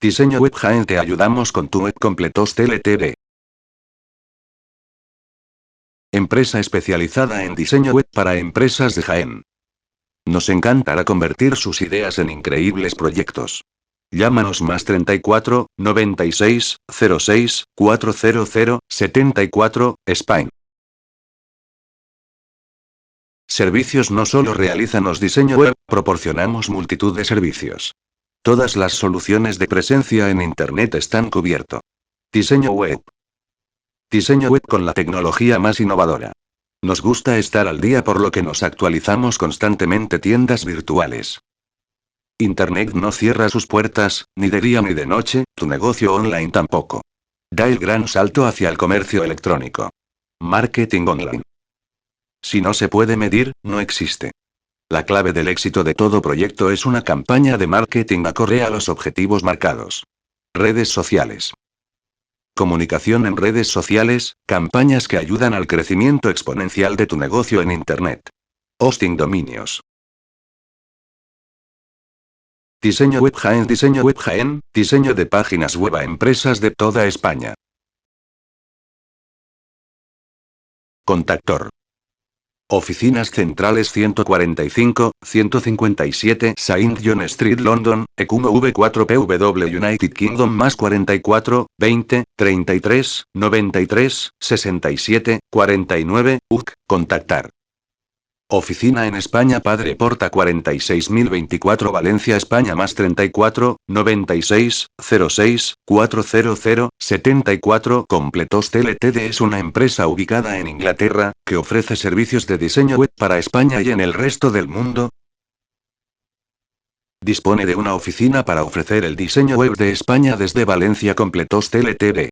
Diseño web Jaén, te ayudamos con tu web completos TLTV. Empresa especializada en diseño web para empresas de Jaén. Nos encantará convertir sus ideas en increíbles proyectos. Llámanos más 34 96 06 400 74, Spain. Servicios. No solo realizamos diseño web, proporcionamos multitud de servicios. Todas las soluciones de presencia en Internet están cubierto. Diseño web. Diseño web con la tecnología más innovadora. Nos gusta estar al día, por lo que nos actualizamos constantemente. Tiendas virtuales. Internet no cierra sus puertas, ni de día ni de noche, tu negocio online tampoco. Da el gran salto hacia el comercio electrónico. Marketing online. Si no se puede medir, no existe. La clave del éxito de todo proyecto es una campaña de marketing acorde a los objetivos marcados. Redes sociales. Comunicación en redes sociales, campañas que ayudan al crecimiento exponencial de tu negocio en Internet. Hosting dominios. Diseño web Jaén. Diseño web Jaén, diseño de páginas web a empresas de toda España. Contactor. Oficinas centrales 145, 157 Saint John Street, London, EQ1 V4PW, United Kingdom, más 44, 20, 33, 93, 67, 49, UK. Contactar. Oficina en España, Padre Porta 46024, Valencia, España, más 34, 96, 06, 400, 74. Completos TLTD es una empresa ubicada en Inglaterra, que ofrece servicios de diseño web para España y en el resto del mundo. Dispone de una oficina para ofrecer el diseño web de España desde Valencia. Completos TLTD.